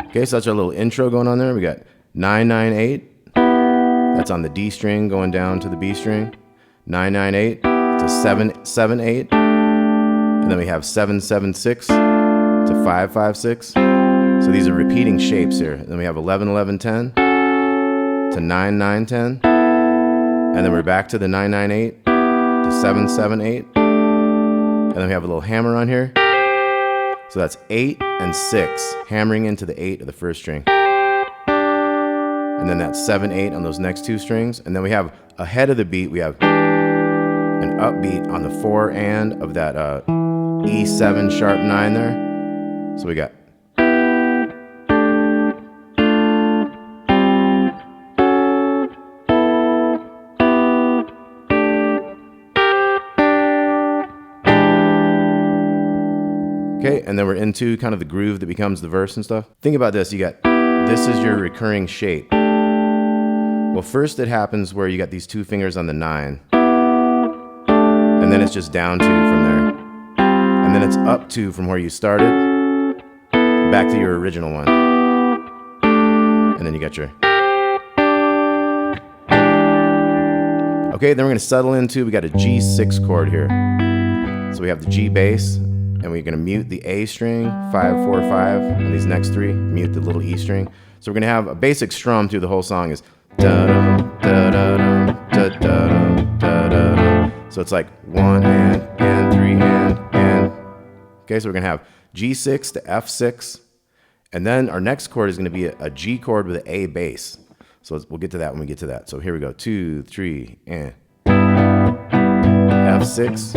Okay, so that's our little intro going on there. We got 998. That's on the D string going down to the B string. 998 to 778. And then we have 776 to 556. So these are repeating shapes here. Then we have 111110 to 9910. And then we're back to the 998 to 778. And then we have a little hammer on here. So that's 8 and 6, hammering into the 8 of the first string. And then that's 7, 8 on those next two strings. And then we have ahead of the beat, we have an upbeat on the 4 and of that E7 sharp 9 there. So we got. Okay, and then we're into kind of the groove that becomes the verse and stuff. Think about this, you got, this is your recurring shape. Well, first it happens where you got these two fingers on the 9, and then it's just down 2 from there. And then it's up 2 from where you started, back to your original one. And then you got your. Okay, then we're gonna settle into, we got a G6 chord here. So we have the G bass, and we're gonna mute the A string, 5, 4, 5, and these next three, mute the little E string. So we're gonna have a basic strum through the whole song is da-dum, da-da-dum, da-da-dum, da-da-dum. So it's like 1 and 3 and. Okay, so we're gonna have G6 to F6, and then our next chord is gonna be a G chord with an A bass. So we'll get to that when we get to that. So here we go, 2, 3, and F6.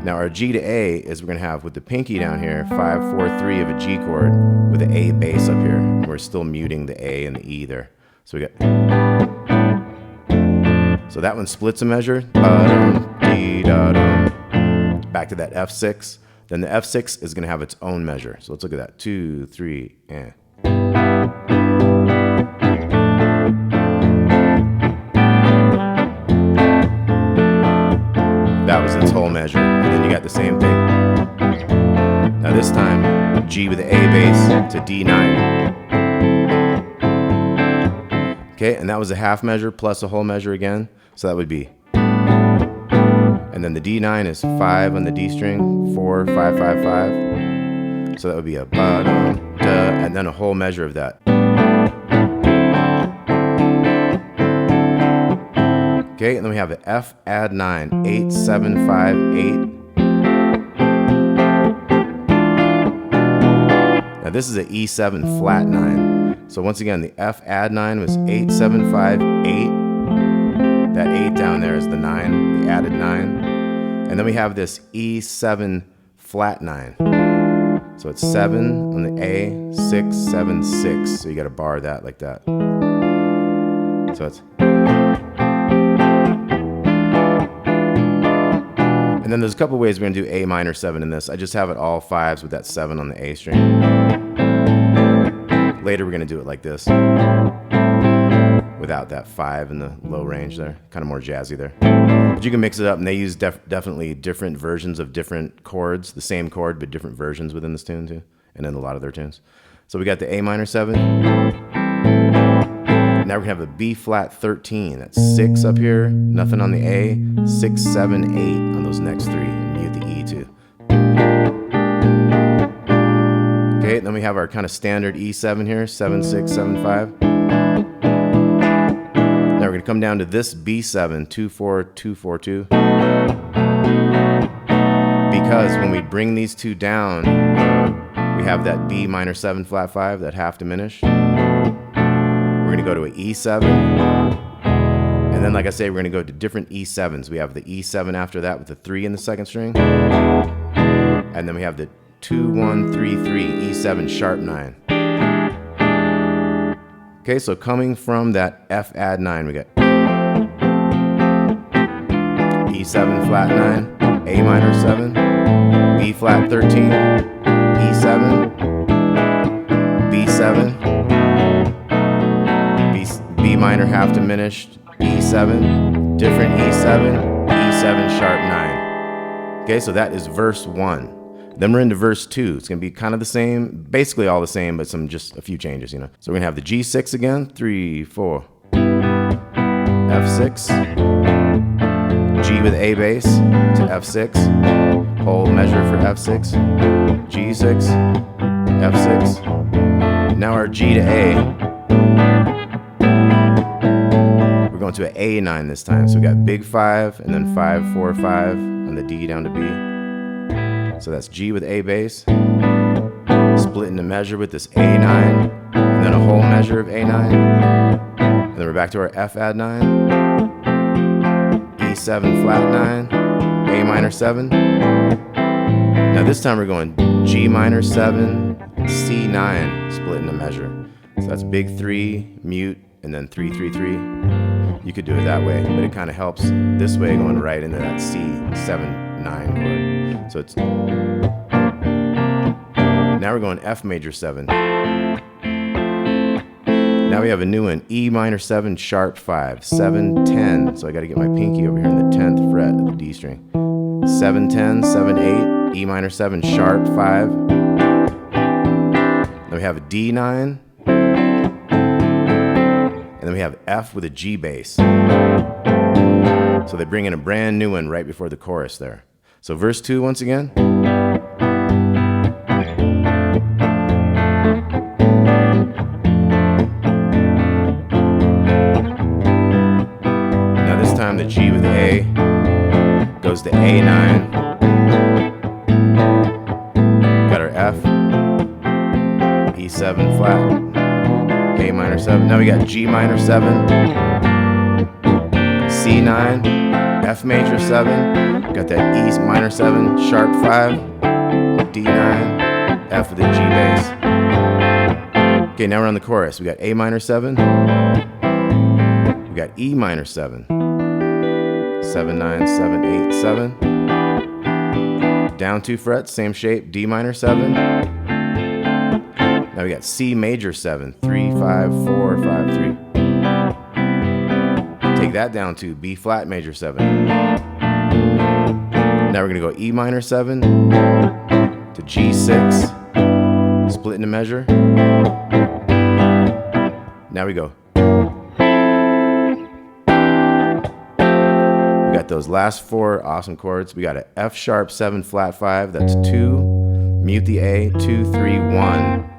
Now our G to A is we're gonna have with the pinky down here, 5, 4, 3 of a G chord with an A bass up here. And we're still muting the A and the E there. So we got, so that one splits a measure. Back to that F6. Then the F6 is gonna have its own measure. So let's look at that, 2, 3, and. That was its whole measure. And then you got the same thing. Now this time, G with the A bass to D9. Okay, and that was a half measure plus a whole measure again. So that would be. And then the D9 is 5 on the D string, 4, 5, 5, 5. So that would be a ba-dum, da, and then a whole measure of that. Okay, and then we have the F add 9, 8, 7, 5, 8. Now this is an E7 flat 9. So once again, the F add 9 was 8, 7, 5, 8. That 8 down there is the 9, the added 9. And then we have this E7 flat 9. So it's 7 on the A, 6, 7, 6. So you got to bar that like that. So it's. And then there's a couple ways we're gonna do A minor 7 in this. I just have it all 5s with that 7 on the A string. Later we're gonna do it like this, without that 5 in the low range there. Kind of more jazzy there. But you can mix it up, and they use definitely different versions of different chords, the same chord, but different versions within this tune too, and in a lot of their tunes. So we got the A minor 7. Now we're gonna have a B flat 13. That's 6 up here, nothing on the A, 6, 7, 8 on those next three, and mute the E too. Okay, then we have our kind of standard E7 here, 7, 6, 7, 5. Now we're gonna come down to this B7, 2, 4, 2, 4, 2. Because when we bring these two down, we have that B minor 7 flat 5, that half diminished. We're gonna go to an E7, and then like I say, we're gonna go to different E7s. We have the E7 after that with the 3 in the second string, and then we have the 2, 1, 3, 3, E7 sharp 9. Okay, so coming from that F add 9, we got E7 flat 9, A minor 7, B flat 13, E7, B7, B minor half diminished, E7, different E7, E7 sharp 9. Okay, so that is verse 1. Then we're into verse 2. It's going to be kind of the same, basically all the same, but just a few changes, you know. So we're going to have the G6 again, 3, 4, F6, G with A bass to F6, whole measure for F6, G6, F6. Now our G to A, we're going to an A9 this time. So we got big 5 and then 5, 4, 5 on the D down to B. So that's G with A bass, splitting the measure with this A9, and then a whole measure of A9, and then we're back to our F add 9, E7 flat 9, A minor 7. Now this time we're going G minor 7, C9, splitting the measure. So that's big 3, mute, and then 3, 3, 3. You could do it that way, but it kind of helps this way going right into that C7, 9 chord. So it's, now we're going F major 7. Now we have a new one, E minor 7, sharp 5, 7, 10. So I got to get my pinky over here in the 10th fret of the D string. 7, 10, 7, 8, E minor 7, sharp 5. Then we have a D9. And then we have F with a G bass. So they bring in a brand new one right before the chorus there. So verse 2 once again. Now this time the G with the A goes to A9. Got our F, E7 flat, A minor 7. Now we got G minor 7, C9, F major 7. Got that E minor 7, sharp 5, D9, F with a G bass. Okay, now we're on the chorus. We got A minor 7. We got E minor 7. 7, 9, 7, 8, 7. Down 2 frets, same shape, D minor 7. Now we got C major 7, 3, 5, 4, 5, 3. Take that down to B flat major 7. Now we're gonna go E minor 7 to G6, splitting the measure. Now we go. We got those last 4 awesome chords. We got an F sharp 7 flat 5, that's 2, mute the A, 2, 3, 1.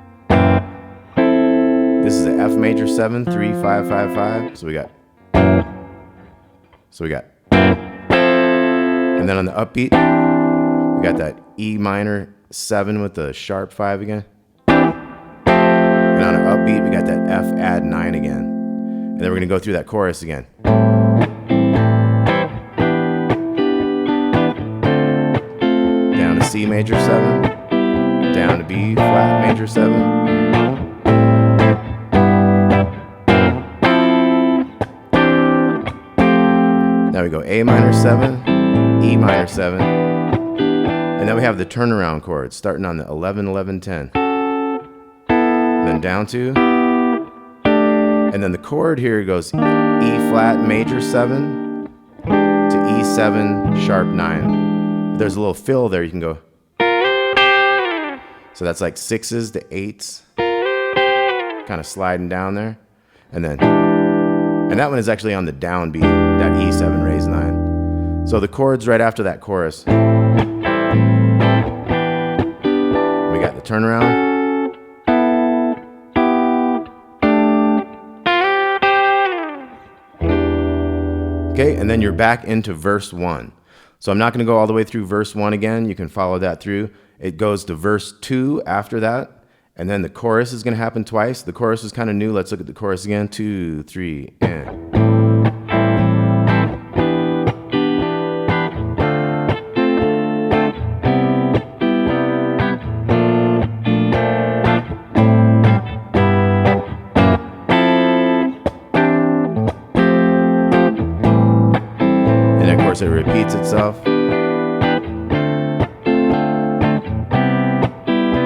This is an F major 7, 3, 5, 5, 5. So we got. And then on the upbeat, we got that E minor 7 with the sharp 5 again. And on an upbeat, we got that F add 9 again. And then we're gonna go through that chorus again. Down to C major 7, down to B flat major 7. Now we go A minor 7, E minor 7, and then we have the turnaround chords starting on the 11, 11, 10. And then down to, and then the chord here goes E flat major 7 to E7 sharp 9. There's a little fill there, you can go. So that's like 6s to 8s, kind of sliding down there. And that one is actually on the downbeat, that E7 raise 9. So the chords right after that chorus. We got the turnaround. Okay, and then you're back into verse 1. So I'm not going to go all the way through verse 1 again. You can follow that through. It goes to verse 2 after that. And then the chorus is going to happen twice. The chorus is kind of new. Let's look at the chorus again. 2, 3, and. And of course it repeats itself.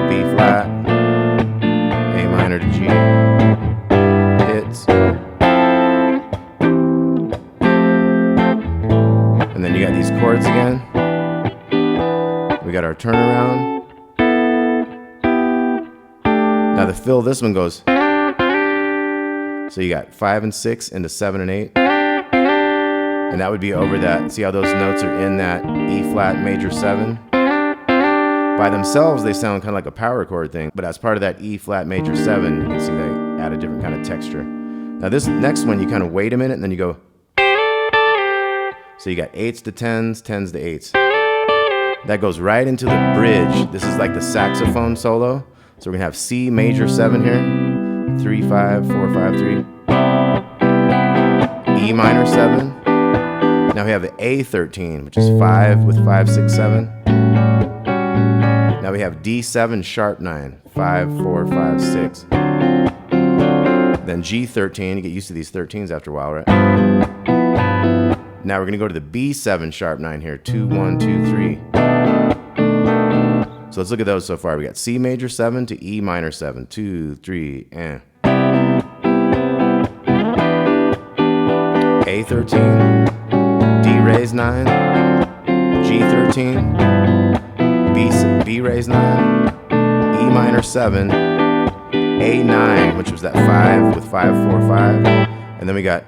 B flat. To G hits, and then you got these chords again. We got our turnaround, Now the fill, this one goes. So you got 5 and 6 into 7 and 8. And that would be over that. See how those notes are in that E flat major 7? By themselves, they sound kind of like a power chord thing. But as part of that E flat major 7, you can see they add a different kind of texture. Now this next one, you kind of wait a minute and then you go. So you got 8s to 10s, 10s to 8s. That goes right into the bridge. This is like the saxophone solo. So we're gonna have C major 7 here. 3, 5, 4, 5, 3. E minor 7. Now we have the A13, which is 5 with 5, 6, 7. Now we have D7 sharp 9, 5, 4, 5, 6. Then G13, you get used to these 13s after a while, right? Now we're gonna go to the B7 sharp 9 here, 2, 1, 2, 3. So let's look at those so far. We got C major 7 to E minor 7, 2, 3, and A13, D raised 9, G13, B raised 9, E minor 7, A9, which was that 5 with 5, 4, 5, and then we got.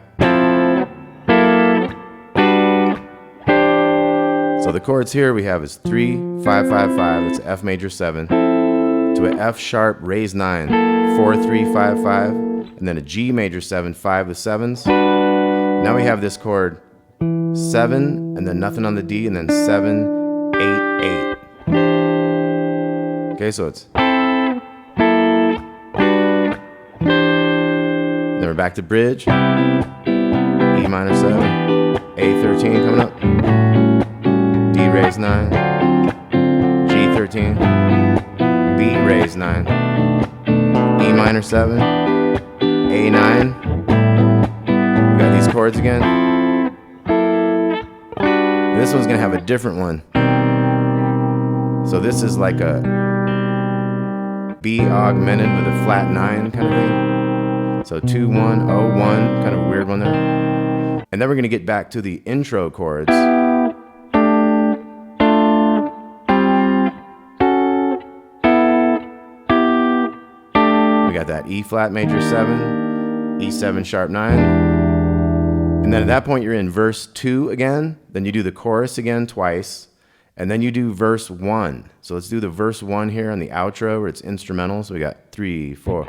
So the chords here we have is 3, 5, 5, 5, that's F major 7, to an F sharp raised 9, 4, 3, 5, 5, and then a G major 7, 5 with 7s. Now we have this chord 7, and then nothing on the D, and then 7, 8, 8. Okay, so it's. Then we're back to bridge, E minor 7, A13 coming up. D raised 9, G13, B raised 9, E minor 7, A9. We got these chords again. This one's gonna have a different one. So this is like a B augmented with a flat 9 kind of thing. So 2, 1, 0, 1, kind of a weird one there. And then we're gonna get back to the intro chords. Got that E flat major 7, E7 sharp 9. And then at that point you're in verse 2 again, then you do the chorus again twice, and then you do verse 1. So let's do the verse 1 here on the outro where it's instrumental. So we got 3, 4.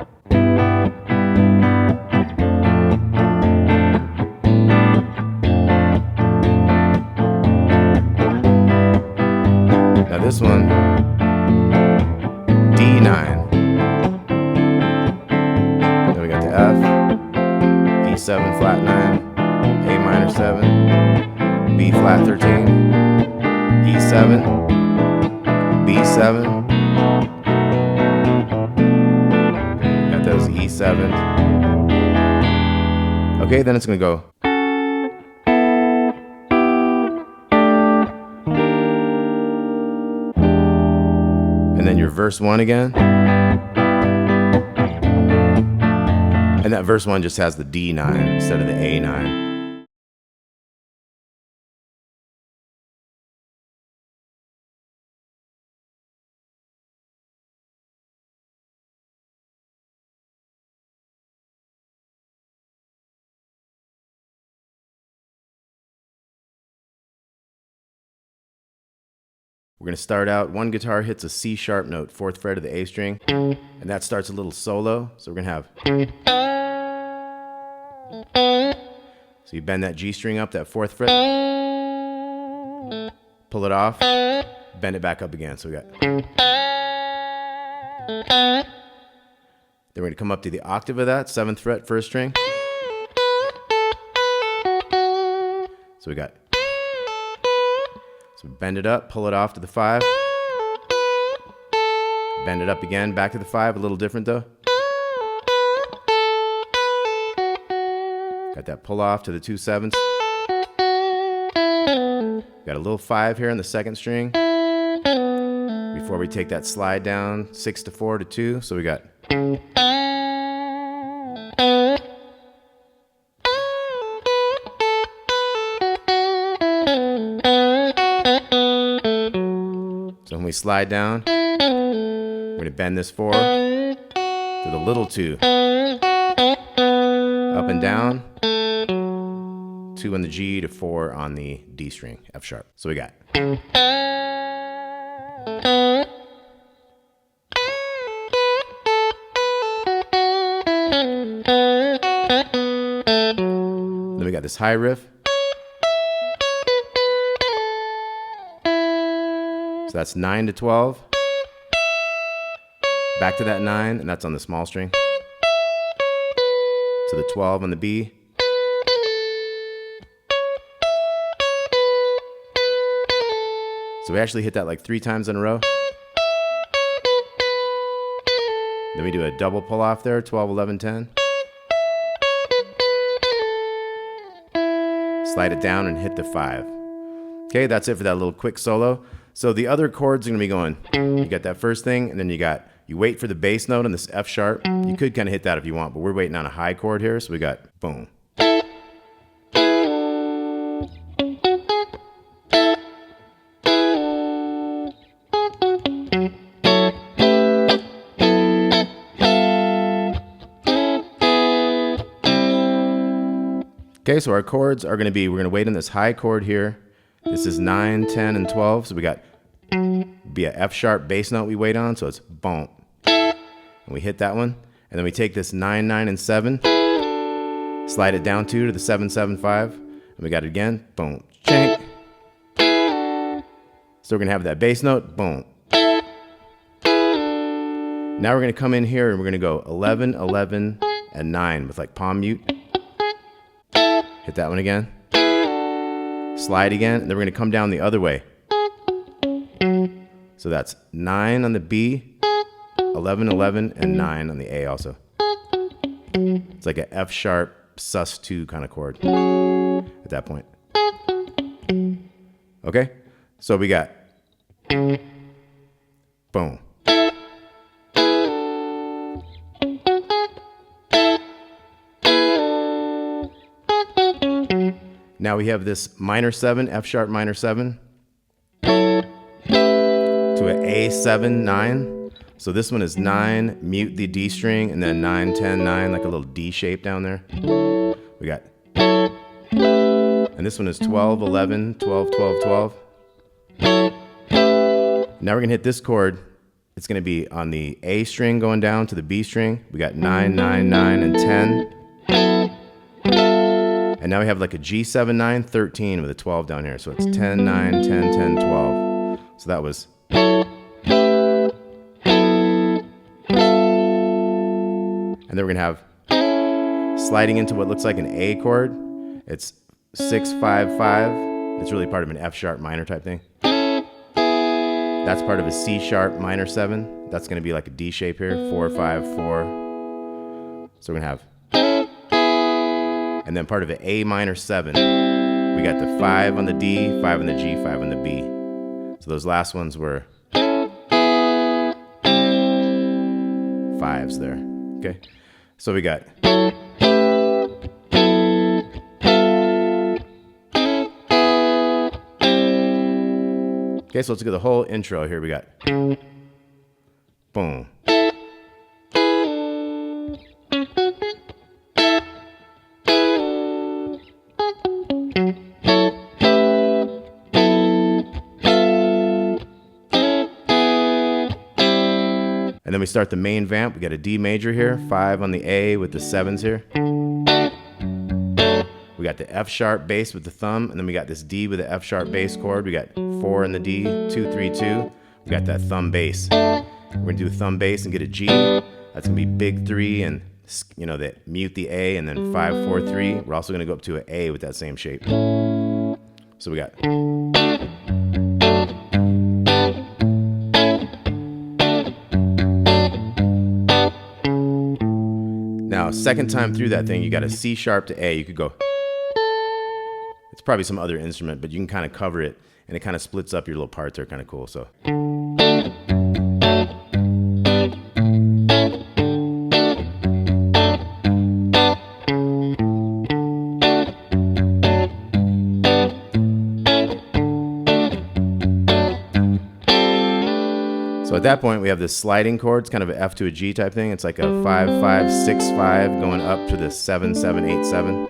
Now this one, D9. F, E7 flat 9, A minor 7, B flat 13, E7, B7. Got those E7s. Okay, then it's gonna go. And then your verse 1 again. And that verse 1 just has the D9 instead of the A9. We're going to start out, one guitar hits a C sharp note, 4th fret of the A string, and that starts a little solo. So we're going to have. So you bend that G string up, that 4th fret, pull it off, bend it back up again. So we got. Then we're going to come up to the octave of that, 7th fret, 1st string. So we got. So bend it up, pull it off to the 5. Bend it up again, back to the 5, a little different though. Got that pull off to the 2 7s. Got a little 5 here on the 2nd string. Before we take that slide down, 6 to 4 to 2. So we got. So when we slide down, we're going to bend this 4 to to the little 2. Up and down. 2 on the G to 4 on the D string, F sharp. So we got. Then we got this high riff. So that's 9 to 12. Back to that 9, and that's on the small string. To the 12 on the B. So we actually hit that like 3 times in a row. Then we do a double pull off there, 12, 11, 10. Slide it down and hit the 5. Okay, that's it for that little quick solo. So the other chords are gonna be going, you got that first thing, and then you wait for the bass note on this F sharp. You could kind of hit that if you want, but we're waiting on a high chord here, so we got boom. Okay, so our chords are going to be, we're going to wait on this high chord here. This is 9, 10, and 12. So we got be a F sharp bass note we wait on. So it's boom. And we hit that one. And then we take this 9, 9, and 7. Slide it down 2 to the 7, 7, 5. And we got it again. Boom. Chink. So we're going to have that bass note. Boom. Now we're going to come in here and we're going to go 11, 11, and 9 with like palm mute. Hit that one again. Slide again, and then we're going to come down the other way. So that's 9 on the B, 11, 11, and 9 on the A also. It's like an F sharp sus2 kind of chord at that point. Okay? So we got boom. Now we have this minor 7, F sharp minor 7, to an A7, 9. So this one is 9, mute the D string, and then 9, 10, 9, like a little D shape down there. We got, and this one is 12, 11, 12, 12, 12. Now we're gonna hit this chord. It's gonna be on the A string going down to the B string. We got 9, 9, 9, and 10. And now we have like a G7, 9, 13 with a 12 down here. So it's 10, 9, 10, 10, 12. So that was. And then we're going to have sliding into what looks like an A chord. It's 6, 5, 5. It's really part of an F sharp minor type thing. That's part of a C sharp minor 7. That's going to be like a D shape here. 4, 5, 4. So we're going to have. And then part of an A minor 7, we got the 5 on the D, 5 on the G, 5 on the B. So those last ones were 5s there, okay? So we got. Okay, so let's get the whole intro here. We got boom. And then we start the main vamp. We got a D major here, 5 on the A with the 7s here. We got the F sharp bass with the thumb, and then we got this D with the F sharp bass chord. We got 4 in the D, 2, 3, 2. We got that thumb bass. We're gonna do a thumb bass and get a G. That's gonna be big 3 and that mute the A, and then 5, 4, 3. We're also gonna go up to an A with that same shape. So we got. Now, second time through that thing, you got a C sharp to A. You could go. It's probably some other instrument, but you can kind of cover it, and it kind of splits up your little parts. They're kind of cool. So. So at that that point, we have this sliding chord. It's kind of an F to a G type thing. It's like a 5, 5, 6, 5 going up to the 7, 7, 8, 7.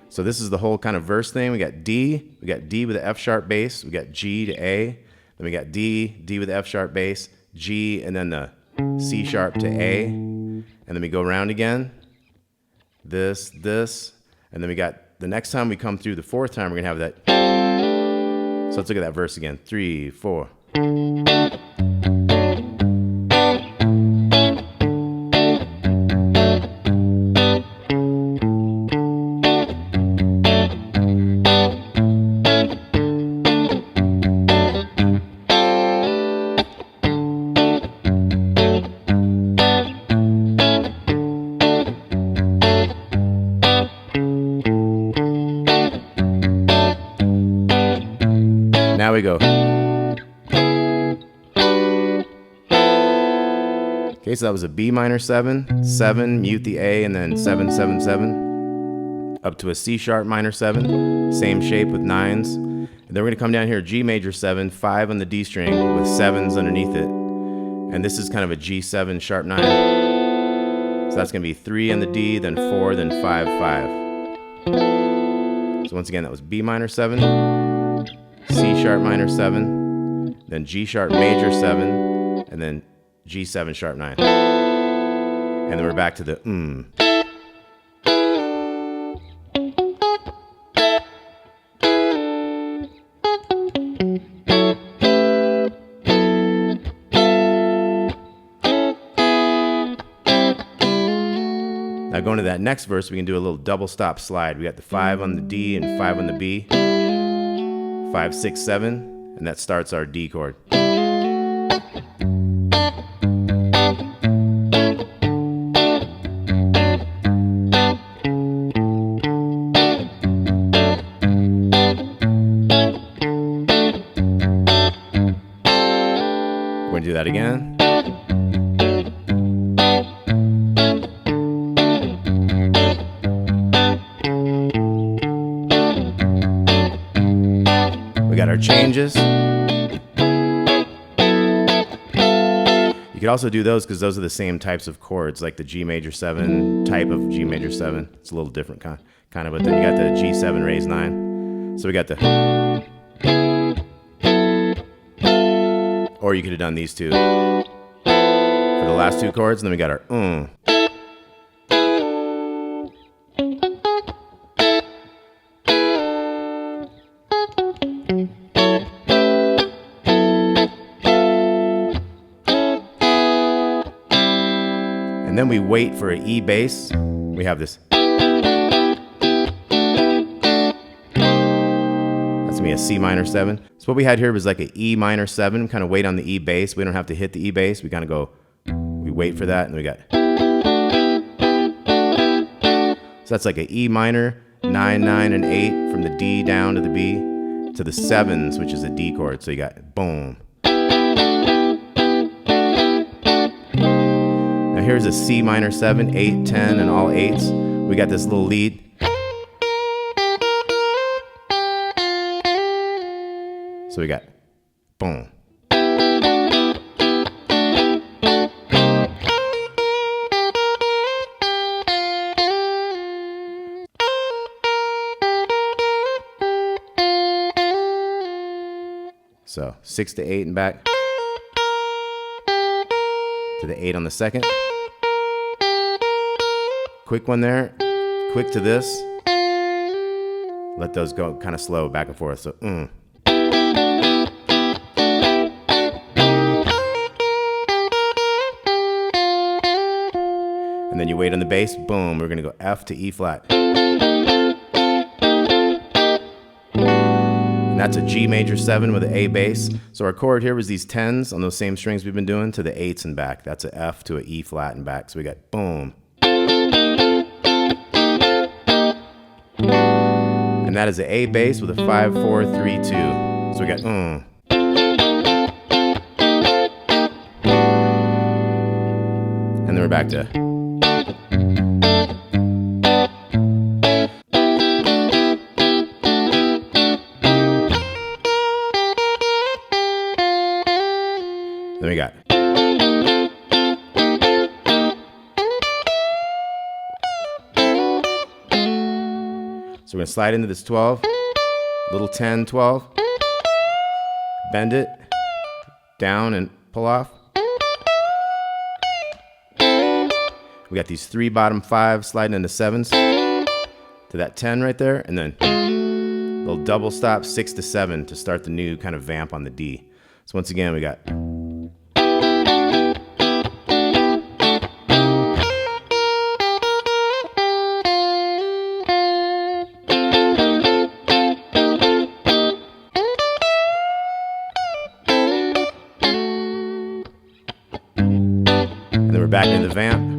So this is the whole kind of verse thing. We got D with the F sharp bass. We got G to A. Then we got D with the F sharp bass, G, and then the C sharp to A. And then we go around again. This, and then we got the next time we come through the fourth time, we're gonna have that. So let's look at that verse again. 3, 4. Now we go. Okay, so that was a B minor 7, 7, mute the A, and then 7, 7, 7. Up to a C sharp minor 7, same shape with 9s. And then we're gonna come down here, G major 7, 5 on the D string with 7s underneath it. And this is kind of a G7 sharp 9. So that's gonna be 3 on the D, then 4, then 5, 5. So once again, that was B minor 7, C sharp minor 7, then G sharp major 7, and then G7 sharp 9. And then we're back to the Now going to that next verse, we can do a little double stop slide. We got the 5 on the D and 5 on the B. 5, 6, 7, and that starts our D chord. We're gonna do that again. We got our changes. You could also do those because those are the same types of chords, like the G major 7 type of G major 7. It's a little different kind of, but then you got the G7 raised 9. So we got the, or you could have done these two for the last two chords, and then we got our And then we wait for an E bass. We have this. That's gonna be a C minor 7. So what we had here was like an E minor 7, kind of wait on the E bass. We don't have to hit the E bass. We kind of go, we wait for that, and we got. So that's like an E minor, 9, 9, and 8 from the D down to the B to the 7s, which is a D chord. So you got boom. Now here's a C minor 7, 8, 10, and all 8s. We got this little lead. So we got boom. So 6 to 8 and back to the 8 on the second. Quick one there, quick to this. Let those go kind of slow back and forth. So And then you wait on the bass, boom, we're gonna go F to E flat. And that's a G major 7 with an A bass. So our chord here was these 10s on those same strings we've been doing to the 8s and back. That's an F to an E flat and back. So we got boom. And that is an A bass with a 5, 4, 3, 2. So we got And then we're back to. Then we got. So we're gonna slide into this 12, little 10, 12, bend it, down and pull off. We got these 3 bottom 5 sliding into 7s to that 10 right there, and then a little double stop 6 to 7 to start the new kind of vamp on the D. So once again, we got. And then we're back into the vamp.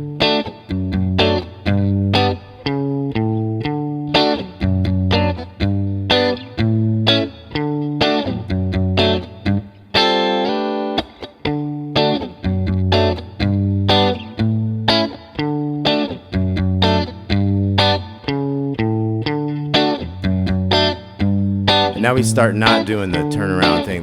Now we start not doing the turnaround thing.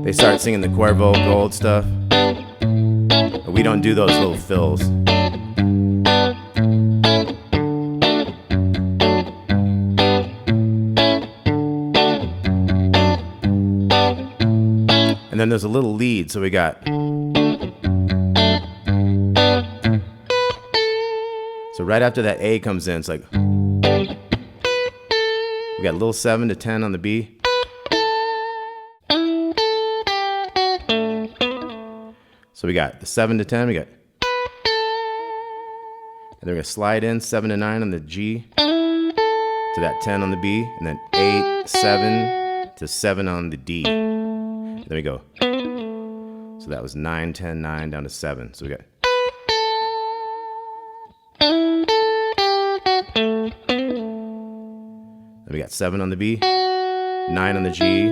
They start singing the Cuervo Gold stuff. But we don't do those little fills. And then there's a little lead, so we got. So right after that A comes in, it's like. We got a little 7 to 10 on the B. So we got the 7 to 10, we got. And then we're gonna slide in 7 to 9 on the G to that 10 on the B, and then 8, 7 to 7 on the D. And then we go. So that was 9, 10, 9 down to 7. So we got. We got 7 on the B, 9 on the G,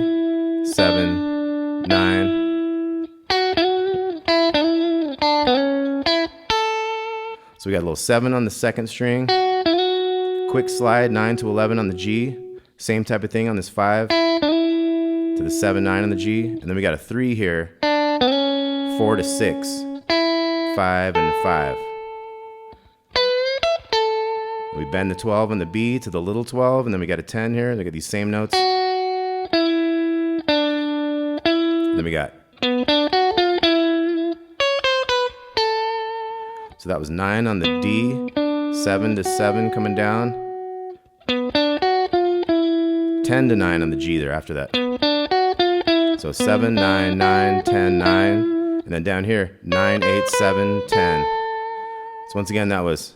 7, 9. So we got a little 7 on the second string, quick slide 9 to 11 on the G, same type of thing on this 5 to the 7, 9 on the G, and then we got a 3 here, 4 to 6, 5 and 5. We bend the 12 on the B to the little 12, and then we got a 10 here. Look at these same notes. And then we got. So that was 9 on the D, 7 to 7 coming down, 10 to 9 on the G there after that. So 7, 9, 9, 10, 9, and then down here, 9, 8, 7, 10. So once again, that was.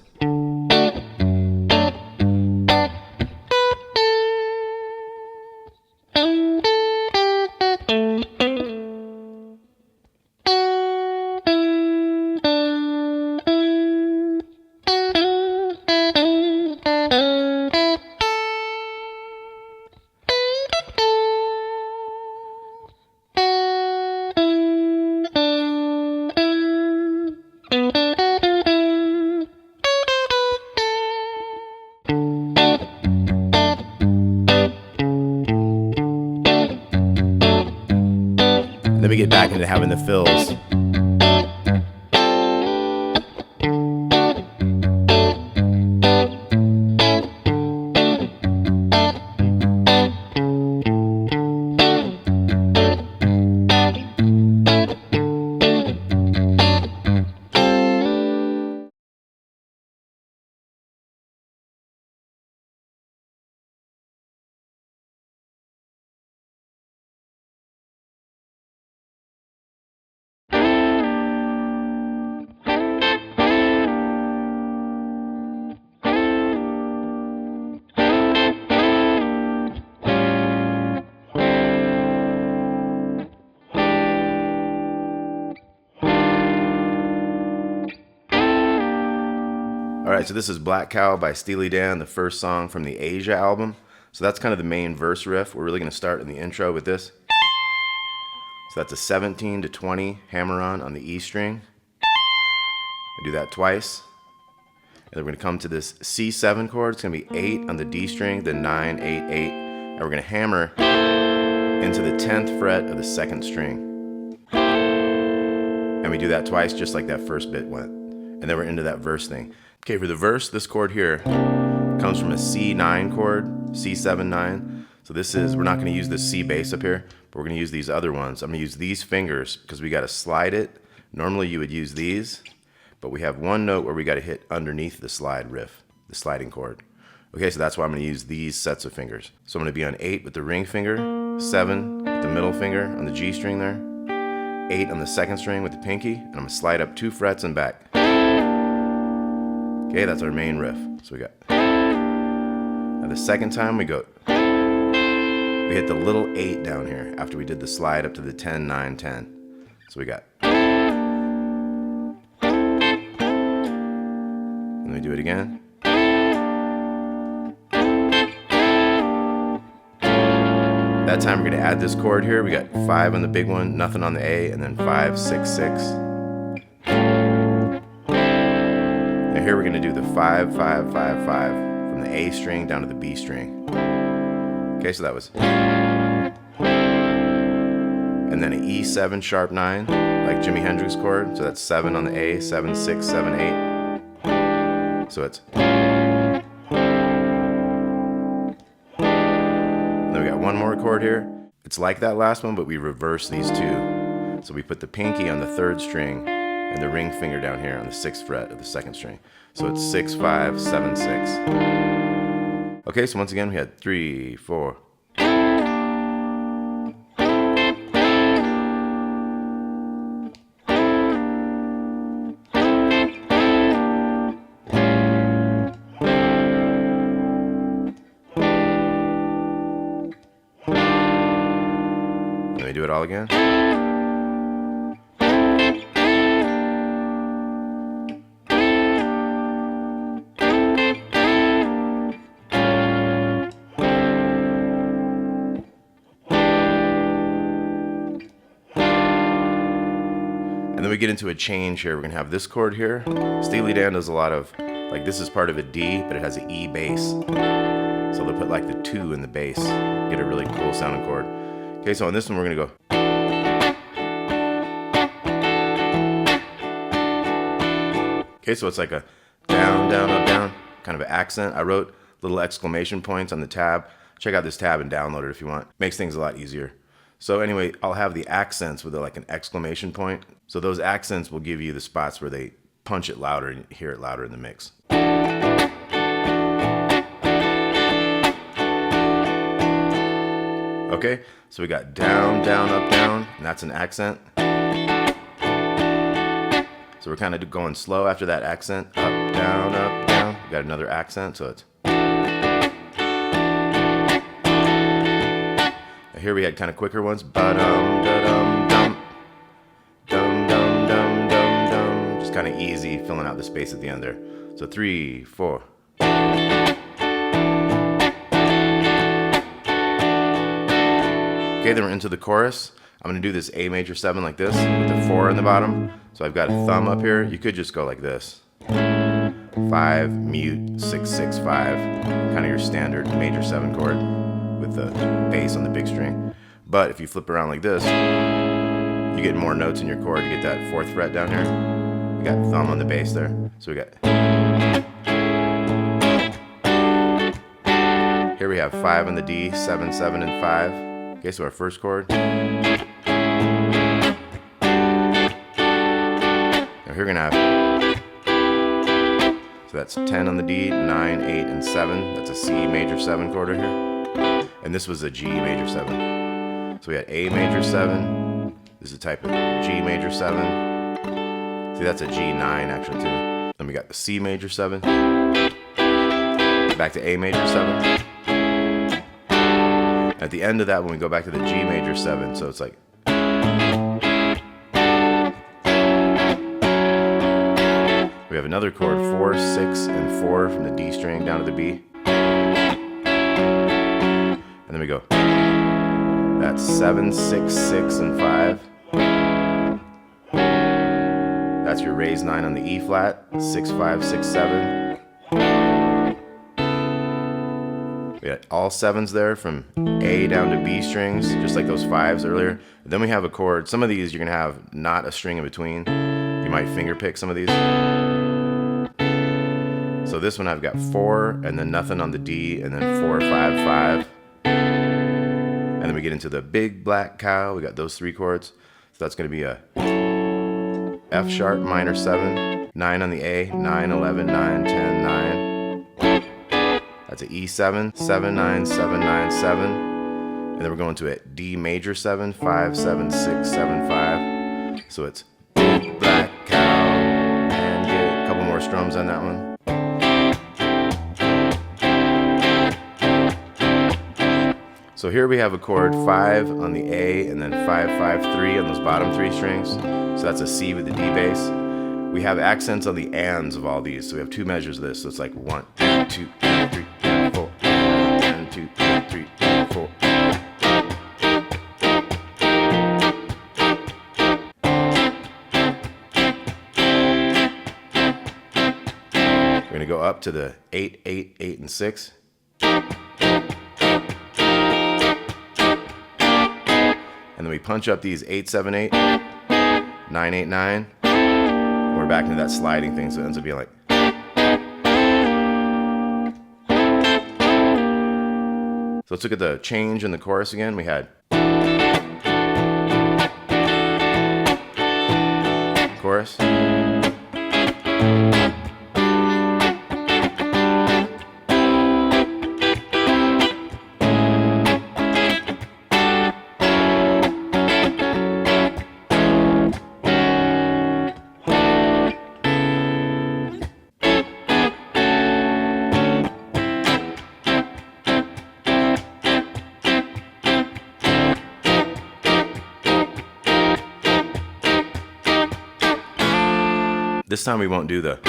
Then we get back into having the fills. Alright, so this is Black Cow by Steely Dan, the first song from the Asia album. So that's kind of the main verse riff. We're really going to start in the intro with this. So that's a 17 to 20 hammer-on the E string. I do that twice. And then we're going to come to this C7 chord. It's going to be 8 on the D string, then 9, 8, 8. And we're going to hammer into the 10th fret of the 2nd string. And we do that twice, just like that first bit went. And then we're into that verse thing. Okay, for the verse, this chord here comes from a C9 chord, C7-9. So this is, we're not going to use the C bass up here, but we're going to use these other ones. I'm going to use these fingers because we got to slide it. Normally you would use these, but we have one note where we got to hit underneath the slide riff, the sliding chord. Okay, so that's why I'm going to use these sets of fingers. So I'm going to be on 8 with the ring finger, 7 with the middle finger on the G string there, 8 on the 2nd string with the pinky, and I'm going to slide up 2 frets and back. Okay, that's our main riff. So we got, now the second time we go, we hit the little 8 down here after we did the slide up to the 10, 9, 10. So we got, and then we do it again. That time we're going to add this chord here. We got 5 on the big one, nothing on the A, and then 5, 6, 6. Now here we're going to do the 5, 5, 5, 5 from the A string down to the B string. Okay, so that was. And then an E7 sharp 9, like Jimi Hendrix chord. So that's 7 on the A, 7, 6, 7, 8. So it's. One more chord here. It's like that last one, but we reverse these two. So we put the pinky on the 3rd string and the ring finger down here on the 6th fret of the 2nd string. So it's 6, 5, 7, 6. Okay, so once again we had 3, 4. Let me do it all again. And then we get into a change here. We're gonna have this chord here. Steely Dan does a lot of, like this is part of a D, but it has an E bass. So they'll put like the 2 in the bass, get a really cool sounding chord. Okay, so on this one we're gonna go. Okay, so it's like a down, down, up, down, kind of an accent. I wrote little exclamation points on the tab. Check out this tab and download it if you want. Makes things a lot easier. So anyway, I'll have the accents with like an exclamation point. So those accents will give you the spots where they punch it louder and hear it louder in the mix. Okay, so we got down, down, up, down, and that's an accent. So we're kind of going slow after that accent. Up, down, up, down. We got another accent, so it's. Now here we had kind of quicker ones. Ba-dum, da-dum, dum. Dum, dum, dum, dum, dum. Just kind of easy, filling out the space at the end there. So 3, 4. Okay, then we're into the chorus. I'm gonna do this A major 7 like this with the 4 in the bottom. So I've got a thumb up here. You could just go like this. 5, mute, 6, 6, 5. Kind of your standard major 7 chord with the bass on the big string. But if you flip around like this, you get more notes in your chord. You get that 4th fret down here. We got thumb on the bass there. So we got. Here we have 5 on the D, 7, 7, and 5. Okay, so our first chord. Now here we're gonna have, so that's 10 on the D, 9, 8, and 7. That's a C major 7 chord right here. And this was a G major 7. So we had A major 7. This is a type of G major 7. See, that's a G9 actually too. Then we got the C major 7. Back to A major 7. At the end of that, when we go back to the G major 7, so it's like. We have another chord, 4, 6, and 4 from the D string down to the B. And then we go. That's 7, 6, 6, and 5. That's your raised 9 on the E flat, 6, 5, 6, 7. We got all 7s there from A down to B strings, just like those 5s earlier. Then we have a chord. Some of these you're gonna have not a string in between. You might finger pick some of these. So this one I've got 4 and then nothing on the D and then 4, 5, 5. And then we get into the big black cow. We got those 3 chords. So that's gonna be a F sharp minor 7, 9 on the A, 9, 11, 9, 10, 9. That's an E7, 7, 9, 7, 9, 7. And then we're going to a D major 7, 5, 7, 6, 7, 5. So it's big black cow. And get a couple more strums on that one. So here we have a chord 5 on the A and then 5, 5, 3 on those bottom 3 strings. So that's a C with the D bass. We have accents on the ands of all these. So we have 2 measures of this. So it's like 1, 2, 3, 4, 1, 2, 3, 4. We're gonna go up to the 8, 8, 8, and 6. And then we punch up these 8, 7, 8, 9, 8, 9. And we're back into that sliding thing, so it ends up being like. So let's look at the change in the chorus again. We had chorus. This time we won't do the,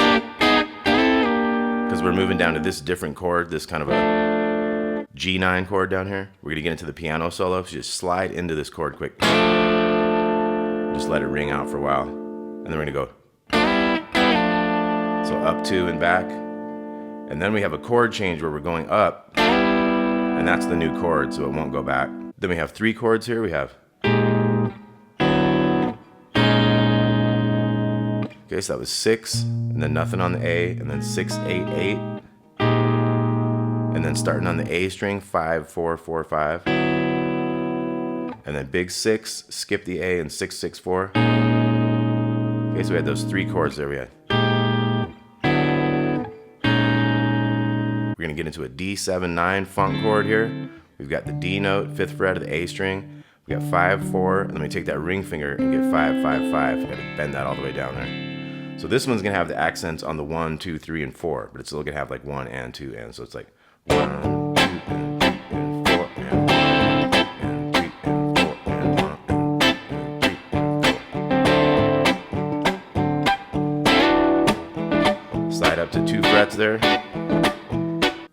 because we're moving down to this different chord, this kind of a G9 chord down here. We're gonna get into the piano solo, so just slide into this chord quick. Just let it ring out for a while. And then we're gonna go. So up 2 and back. And then we have a chord change where we're going up, and that's the new chord, so it won't go back. Then we have 3 chords here. We have. Okay, so that was 6, and then nothing on the A, and then 6, 8, 8. And then starting on the A string, 5, 4, 4, 5. And then big 6, skip the A, and 6, 6, 4. Okay, so we had those 3 chords there we had. We're gonna get into a D7, 9 funk chord here. We've got the D note, 5th fret of the A string. We got 5, 4, and then we take that ring finger and get 5, 5, 5. We gotta bend that all the way down there. So this one's gonna have the accents on the 1, 2, 3, and 4, but it's still gonna have like 1 and 2 and, so it's like 1, 2, and 3, and 4, and 1, and 3, and 4, and 1, and 3, and 4. Slide up to 2 frets there.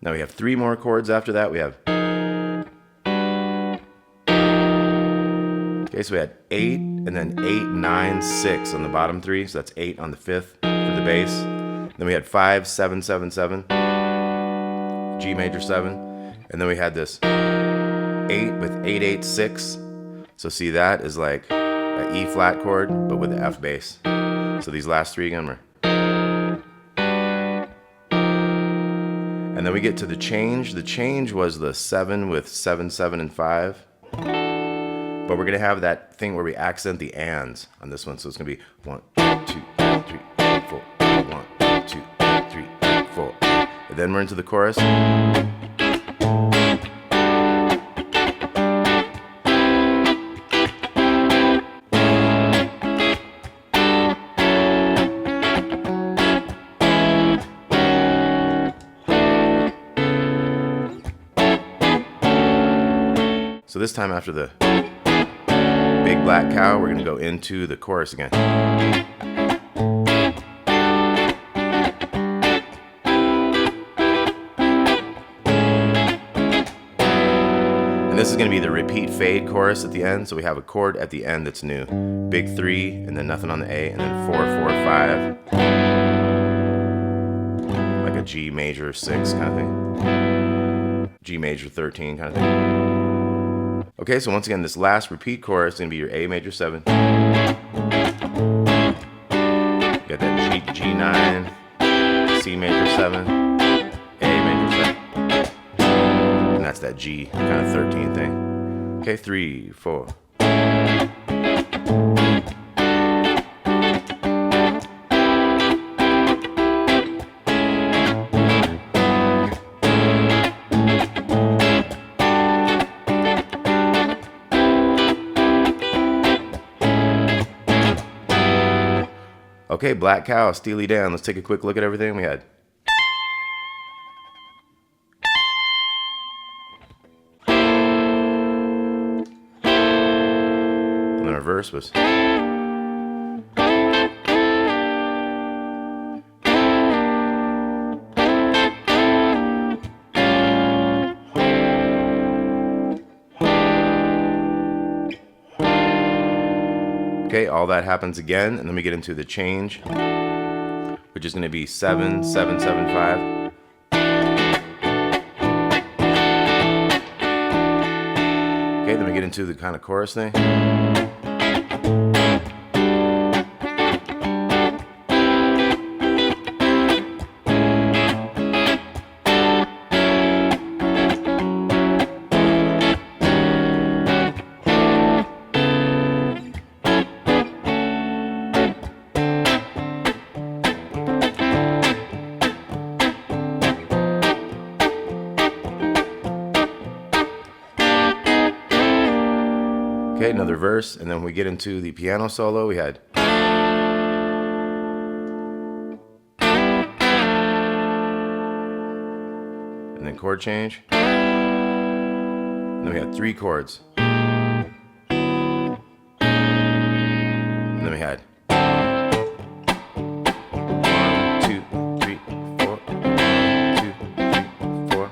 Now we have 3 more chords after that. We have. Okay, so we had 8, and then 8, 9, 6 on the bottom 3, so that's 8 on the 5th for the bass. Then we had 5, 7, 7, 7, G major 7, and then we had this 8 with 8, 8, 6. So see, that is like an E flat chord, but with the F bass. So these last 3 again were. And then we get to the change. The change was the 7 with 7, 7, and 5. But we're gonna have that thing where we accent the ands on this one. So it's gonna be 1, 2, 3, 4, 1, 2, 3, 4. And then we're into the chorus. So this time after the big black cow, we're gonna go into the chorus again. And this is gonna be the repeat fade chorus at the end. So we have a chord at the end that's new. Big 3, and then nothing on the A, and then 4, 4, 5. Like a G major 6 kind of thing. G major 13 kind of thing. Okay, so once again, this last repeat chorus is going to be your A major 7. You got that G9, C major 7, A major 7. And that's that G kind of 13 thing. Okay, 3, 4. Okay, Black Cow, Steely Dan. Let's take a quick look at everything we had. And then our verse was. Okay, all that happens again, and then we get into the change, which is going to be 7, 7, 7, 5. Okay, then we get into the kind of chorus thing. Okay, another verse, and then we get into the piano solo. We had. And then chord change. And then we had 3 chords. And then we had. 1, 2, 3, 4. 1, 2, 3, 4.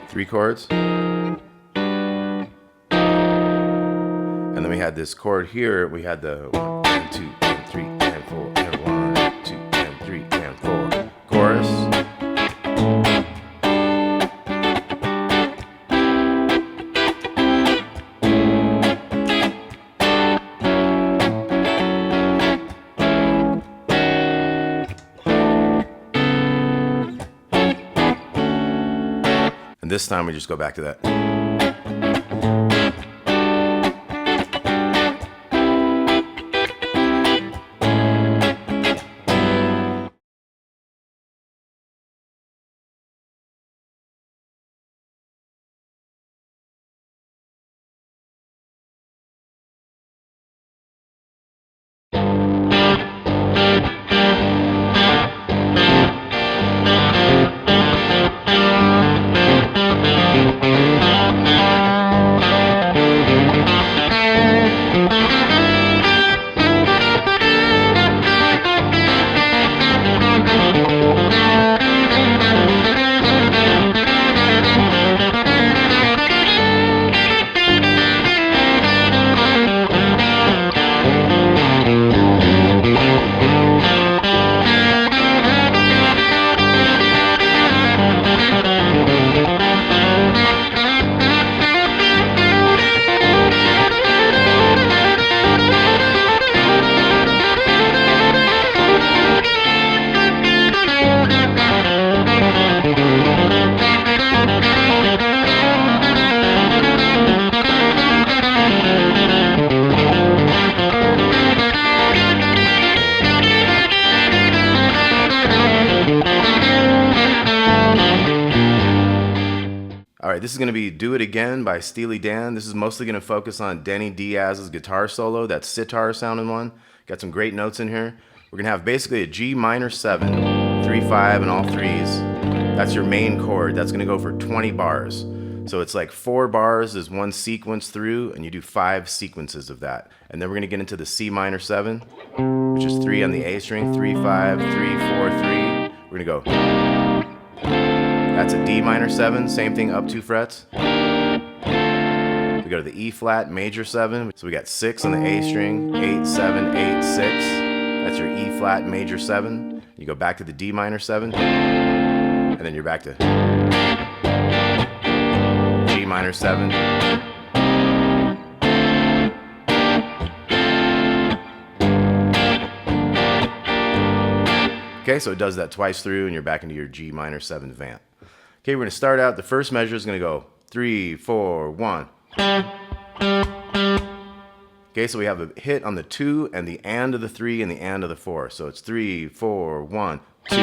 Three chords. And then we had this chord here. We had the 1 and 2 and 3 and 4 and 1, 2 and 3 and 4 chorus. And this time we just go back to that. Alright, this is going to be Do It Again by Steely Dan. This is mostly going to focus on Denny Diaz's guitar solo, that sitar sounding one. Got some great notes in here. We're going to have basically a G minor 7, 3, 5, and all threes. That's your main chord. That's going to go for 20 bars. So it's like 4 bars is one sequence through, and you do 5 sequences of that. And then we're going to get into the C minor 7, which is 3 on the A string, 3, 5, 3, 4, 3. We're going to go. That's a D minor 7, same thing, up 2 frets. We go to the E flat major 7, so we got 6 on the A string, 8, 7, 8, 6, That's your E flat major 7. You go back to the D minor 7, and then you're back to G minor 7. Okay, so it does that twice through, and you're back into your G minor 7 vamp. Okay, we're going to start out. The first measure is going to go 3, 4, 1. Okay, so we have a hit on the 2 and the and of the 3 and the and of the 4. So it's 3, 4, 1, 2,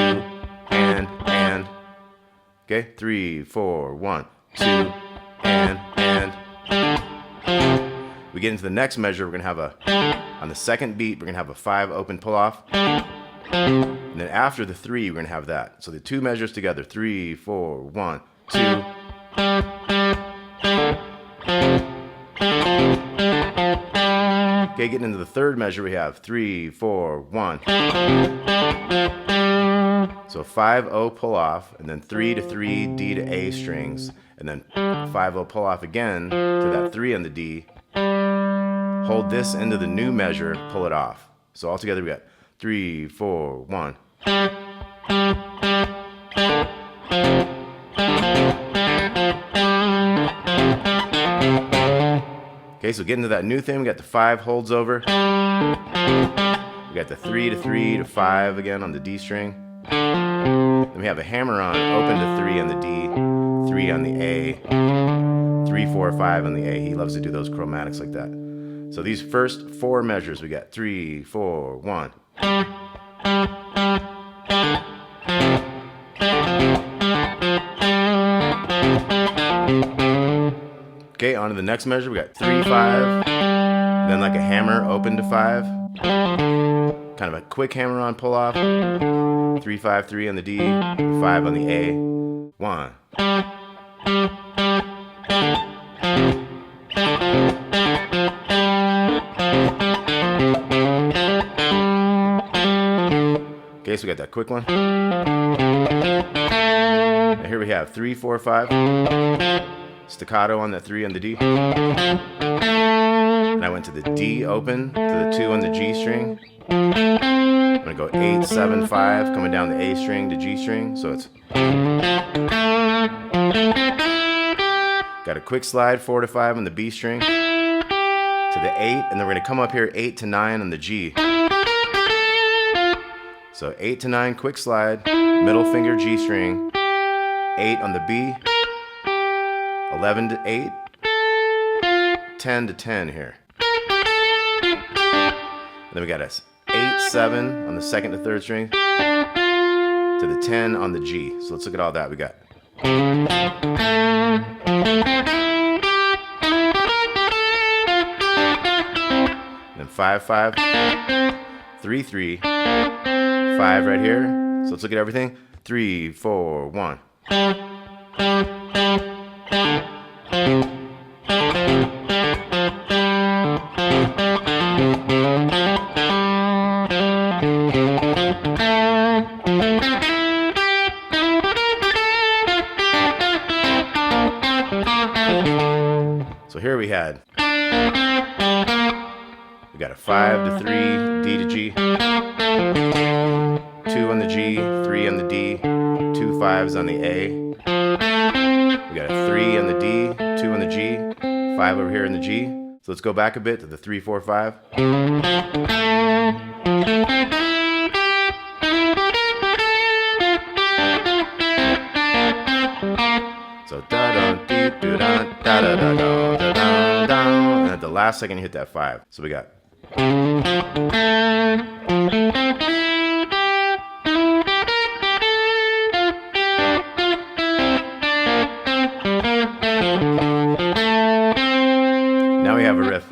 and. Okay, 3, 4, 1, 2, and. We get into the next measure, we're going to have on the second beat, we're going to have a 5 open pull off. And then after the 3, we're going to have that. So the 2 measures together, 3, 4, 1, 2. Okay, getting into the third measure, we have 3, 4, 1. So 5-0 pull off, and then 3 to 3, D to A strings, and then 5-0 pull off again to that 3 on the D. Hold this into the new measure, pull it off. So altogether we got 3, 4, 1. Okay, so getting to that new thing, we got the 5 holds over. We got the 3 to 3 to 5 again on the D string. Then we have a hammer on, open to 3 on the D, 3 on the A, 3, 4, 5 on the A. He loves to do those chromatics like that. So these first 4 measures, we got 3, 4, 1. Okay, on to the next measure, we got 3, 5, then like a hammer, open to 5, kind of a quick hammer on pull off, 3, 5, 3 on the D, 5 on the A, 1. Okay, so we got that quick one. Now here we have 3, 4, 5. Staccato on that 3 on the D. And I went to the D open, to the 2 on the G string. I'm going to go 8, 7, 5, coming down the A string to G string. So it's. Got a quick slide, 4 to 5 on the B string. To the 8, and then we're going to come up here 8 to 9 on the G. So 8 to 9, quick slide, middle finger G string, 8 on the B, 11 to 8, 10 to 10 here. And then we got a 8, 7 on the second to third string, to the 10 on the G. So let's look at all that we got. And then 5, 5, 3, 3, 5 right here. So let's look at everything. 3, 4, 1. So here we got a 5 to 3, D to G, 2 on the G, 3 on the D, 2 5s on the A. We got a 3 on the D, 2 on the G, 5 over here in the G. So let's go back a bit to the 3, 4, 5. So da da dee do da da da da da da da, and at the last second you hit that 5. So we got. Now we have a riff.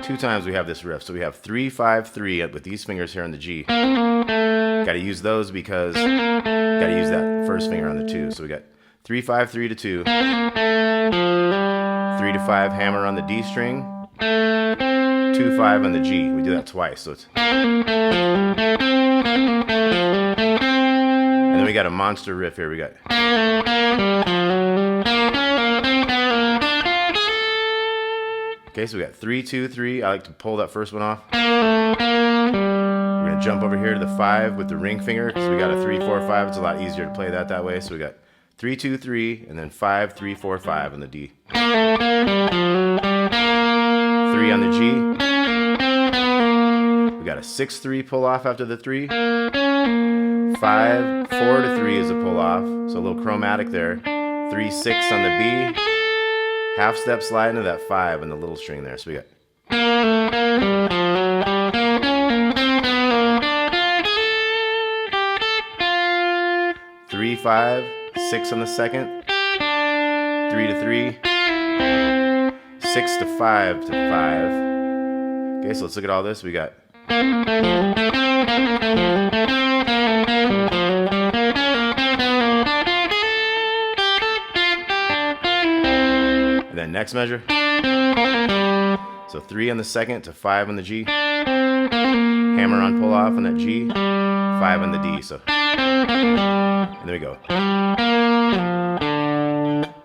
2 times we have this riff. So we have 3, 5, 3 with these fingers here on the G. Got to use those because got to use that first finger on the 2. So we got 3, 5, 3 to 2. 3 to 5 hammer on the D string. 2, 5 on the G. We do that twice. So it's. And then we got a monster riff here. We got. Okay, so we got 3, 2, 3. I like to pull that first one off. We're gonna jump over here to the 5 with the ring finger because we got a 3, 4, 5. It's a lot easier to play that way. So we got 3, 2, 3, and then 5, 3, 4, 5 on the D. 3 on the G. We got a 6, 3 pull off after the 3. 5, 4 to 3 is a pull off. So a little chromatic there. 3, 6 on the B. Half step slide into that 5 on the little string there. So we got 3, 5, 6 on the second, 3 to 3, 6 to 5 to 5. Okay, so let's look at all this. We got and then next measure. So 3 on the second to 5 on the G. Hammer on pull off on that G. 5 on the D. So and there we go.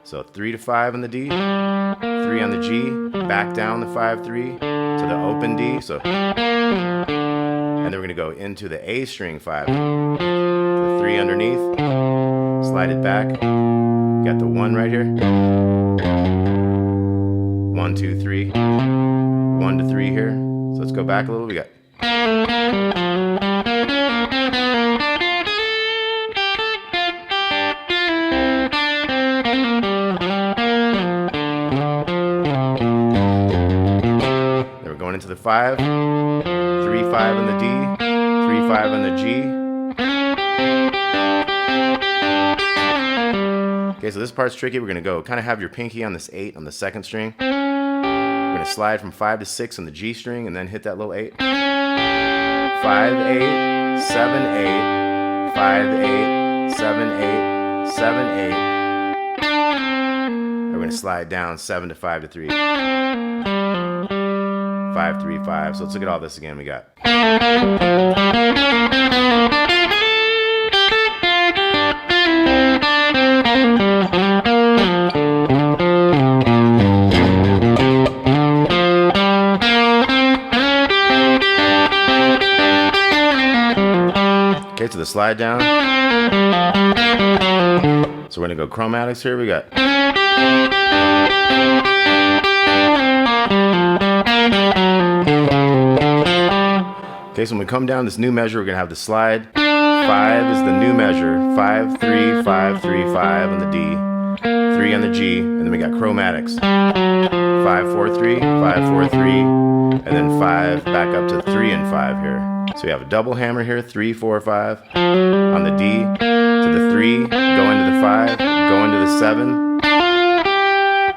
So 3 to 5 on the D, 3 on the G, back down the 5, 3 to the open D. So, and then we're gonna go into the A string 5, the 3 underneath, slide it back. Got the 1 right here. 1, 2, 3, 1 to 3 here. So let's go back a little. We got. Into the 5, 3, 5 on the D, 3, 5 on the G. Okay, so this part's tricky. We're gonna go kind of have your pinky on this 8 on the second string. We're gonna slide from 5 to 6 on the G string and then hit that little 8. 5, 8, 7, 8, 5, 8, 7, 8, 7, 8. And we're gonna slide down 7 to 5 to 3. 5, 3, 5. So let's look at all this again. We got. Okay, to the slide down. So we're gonna go chromatics here. We got. Okay, so when we come down this new measure, we're gonna have the slide. 5 is the new measure. 5, 3, 5, 3, 5 on the D, 3 on the G, and then we got chromatics. 5, 4, 3, 5, 4, 3, and then 5 back up to 3 and 5 here. So we have a double hammer here, 3, 4, 5 on the D to the 3, go into the 5, go into the 7,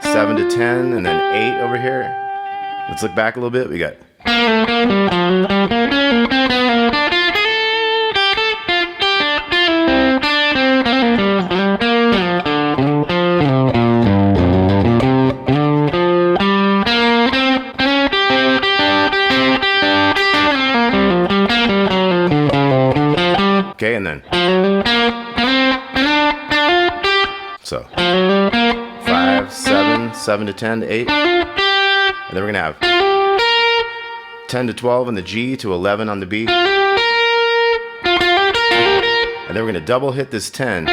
7 to 10, and then 8 over here. Let's look back a little bit. We got. Okay, and then so 5, 7, 7 to 10 to 8, and then we're gonna have 10 to 12 on the G to 11 on the B, and then we're gonna double hit this 10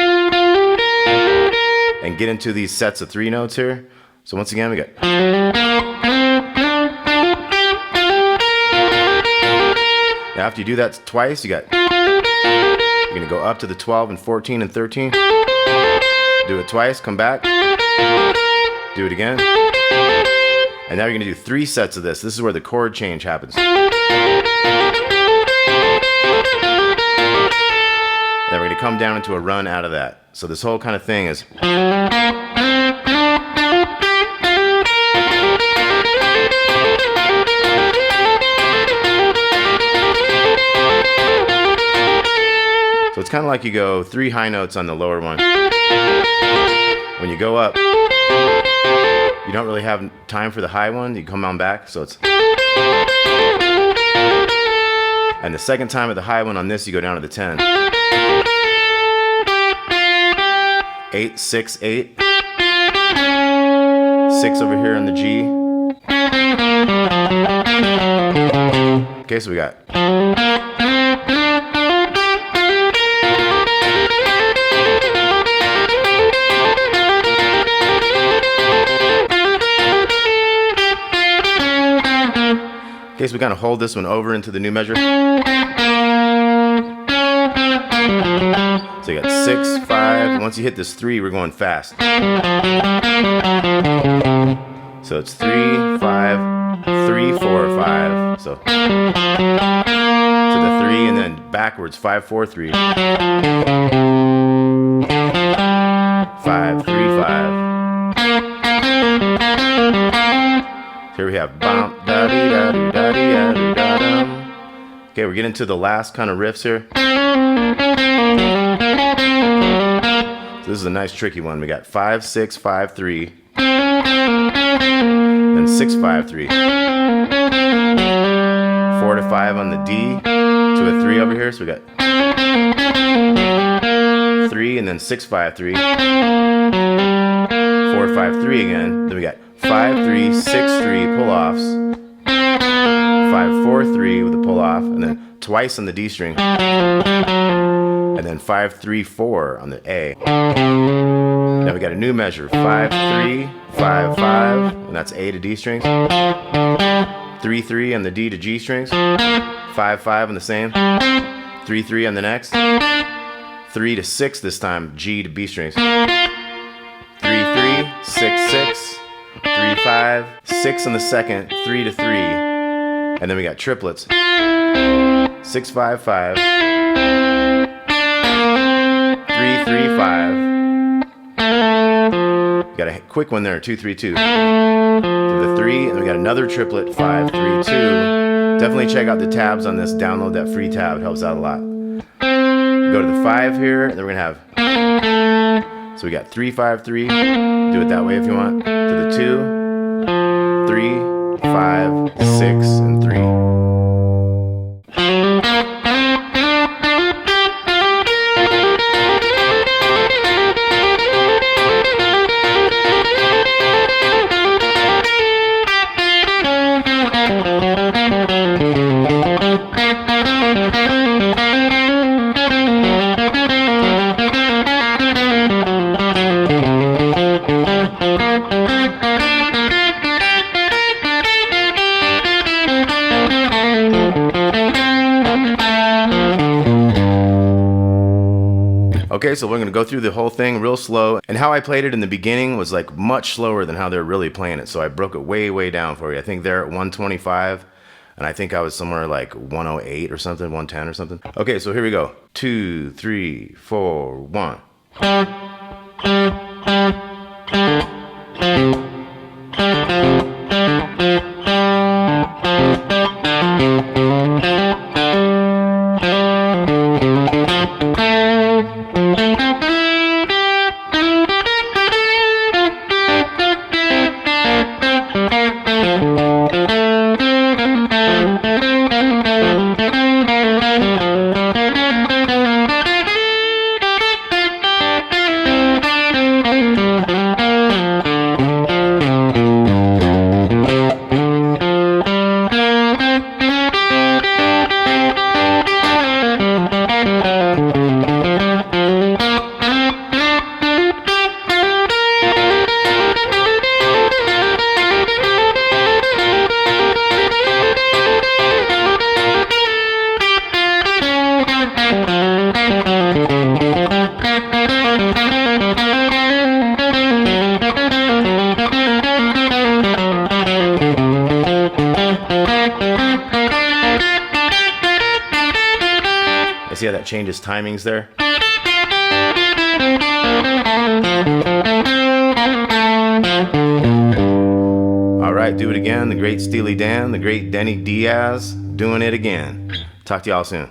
and get into these sets of 3 notes here. So once again, we got. Now after you do that twice, you got. You're gonna go up to the 12 and 14 and 13. Do it twice, come back. Do it again. And now you're gonna do 3 sets of this. This is where the chord change happens. And then we're gonna come down into a run out of that. So this whole kind of thing is. So it's kind of like you go 3 high notes on the lower one. When you go up, you don't really have time for the high one. You come on back, so it's. And the second time of the high one on this, you go down to the 10. 8, 6, 8. 6 over here on the G. Okay, so we got. Okay, so we kind of hold this one over into the new measure. So you got 6, 5. Once you hit this 3, we're going fast. So it's 3, 5, 3, 4, 5. So to the 3 and then backwards 5, 4, 3. 5, 3, 5. Here we have bump, da dee da doo da dee da doo da dum. Okay, we're getting to the last kind of riffs here. So this is a nice tricky one. We got 5, 6, 5, 3. Then 6, 5, 3. 4 to 5 on the D to a 3 over here. So we got 3 and then 6, 5, 3. 4, 5, 3 again. Then we got 5, 3, 6, 3 pull-offs, 5, 4, 3 with a pull-off, and then twice on the D string, and then 5, 3, 4 on the A. Now we got a new measure, 5, 3, 5, 5, and that's A to D strings, 3, 3 on the D to G strings, 5, 5 on the same, 3, 3 on the next, 3 to 6 this time, G to B strings, 3, 3, 6, 6, 3, 5, 6 on the second, 3 to 3, and then we got triplets, 6, 5, 5, 3, 3, 5. Got a quick one there, 2, 3, 2. To the 3, and we got another triplet, 5, 3, 2. Definitely check out the tabs on this. Download that free tab; it helps out a lot. Go to the 5 here, and then we're gonna have. So we got 3, 5, 3. Do it that way if you want. To the 2, 3, 5, 6, and 3. Okay, so we're gonna go through the whole thing real slow. And how I played it in the beginning was like much slower than how they're really playing it. So I broke it way, way down for you. I think they're at 125, and I think I was somewhere like 108 or something, 110 or something. Okay, so here we go. 2, 3, 4, 1. See how that changes timings there? All right, do it again. The great Steely Dan, the great Denny Diaz, doing it again. Talk to y'all soon.